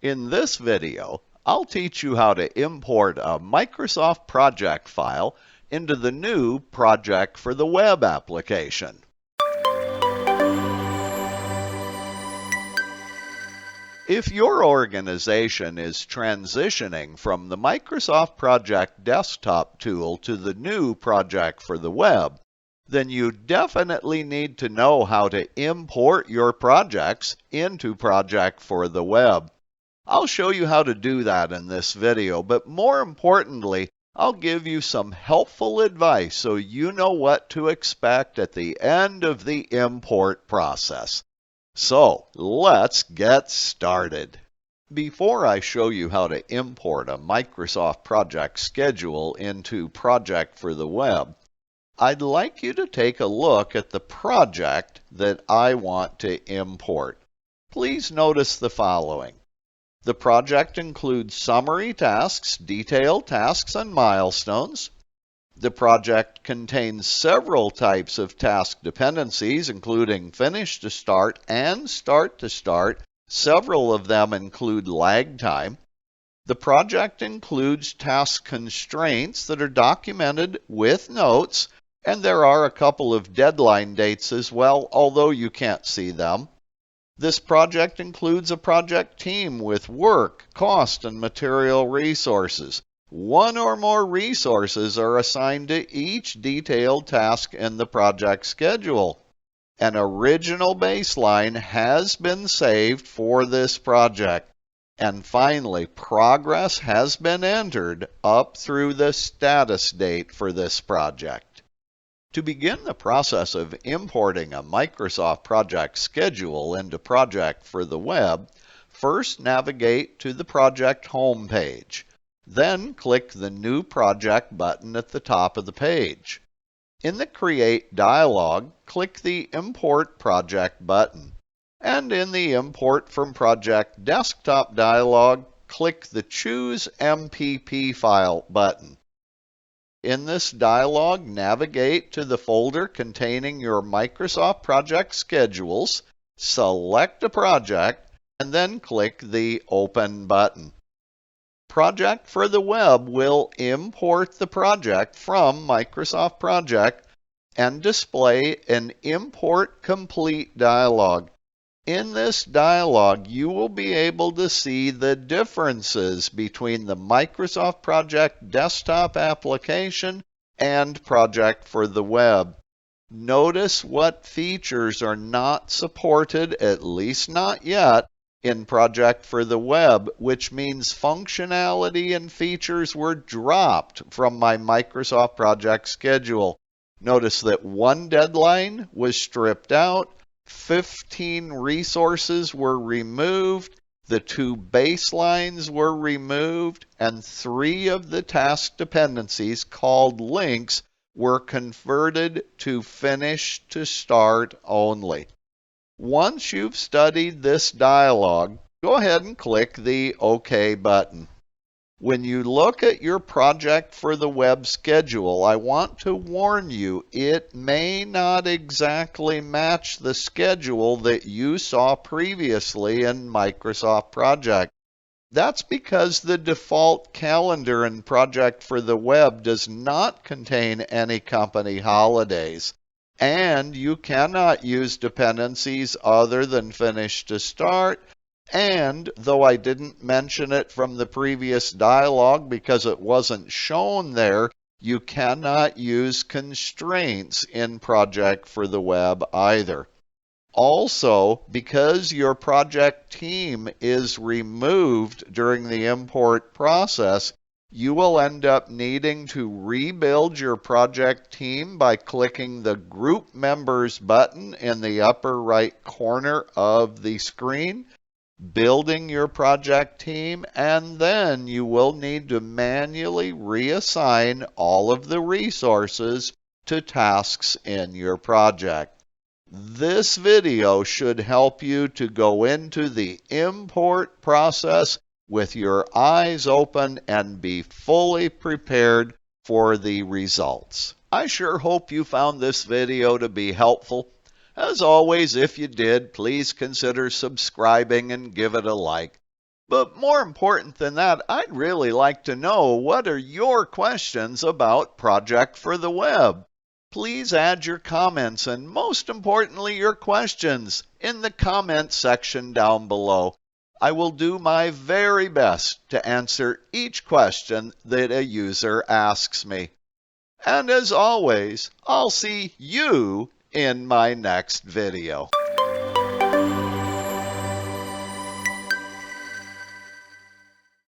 In this video, I'll teach you how to import a Microsoft project file into the new project for the web application. If your organization is transitioning from the Microsoft Project Desktop tool to the new project for the web, then you definitely need to know how to import your projects into Project for the web. I'll show you how to do that in this video, but more importantly, I'll give you some helpful advice so you know what to expect at the end of the import process. So, let's get started. Before I show you how to import a Microsoft project schedule into Project for the web, I'd like you to take a look at the project that I want to import. Please notice the following. The project includes summary tasks, detailed tasks, and milestones. The project contains several types of task dependencies, including finish to start and start to start. Several of them include lag time. The project includes task constraints that are documented with notes, and there are a couple of deadline dates as well, although you can't see them. This project includes a project team with work, cost, and material resources. One or more resources are assigned to each detailed task in the project schedule. An original baseline has been saved for this project. And finally, progress has been entered up through the status date for this project. To begin the process of importing a Microsoft project schedule into Project for the web, first navigate to the project home page. Then click the New Project button at the top of the page. In the Create dialog, click the Import Project button. And in the Import from Project Desktop dialog, click the Choose MPP File button. In this dialog, navigate to the folder containing your Microsoft project schedules, select a project, and then click the Open button. Project for the web will import the project from Microsoft Project and display an Import Complete dialog. In this dialog, you will be able to see the differences between the Microsoft Project Desktop application and Project for the web. Notice what features are not supported, at least not yet, in Project for the web, which means functionality and features were dropped from my Microsoft Project schedule. Notice that one deadline was stripped out, 15 resources were removed, the 2 baselines were removed, and 3 of the task dependencies called links were converted to finish to start only. Once you've studied this dialog, go ahead and click the OK button. When you look at your Project for the web schedule, I want to warn you it may not exactly match the schedule that you saw previously in Microsoft Project. That's because the default calendar in Project for the web does not contain any company holidays. And you cannot use dependencies other than finish to start. And though I didn't mention it from the previous dialog because it wasn't shown there, you cannot use constraints in Project for the web either. Also, because your project team is removed during the import process, you will end up needing to rebuild your project team by clicking the Group Members button in the upper right corner of the screen, building your project team, and then you will need to manually reassign all of the resources to tasks in your project. This video should help you to go into the import process with your eyes open and be fully prepared for the results. I sure hope you found this video to be helpful. As always, if you did, please consider subscribing and give it a like. But more important than that, I'd really like to know, what are your questions about Project for the Web? Please add your comments and, most importantly, your questions in the comments section down below. I will do my very best to answer each question that a user asks me. And as always, I'll see you in my next video.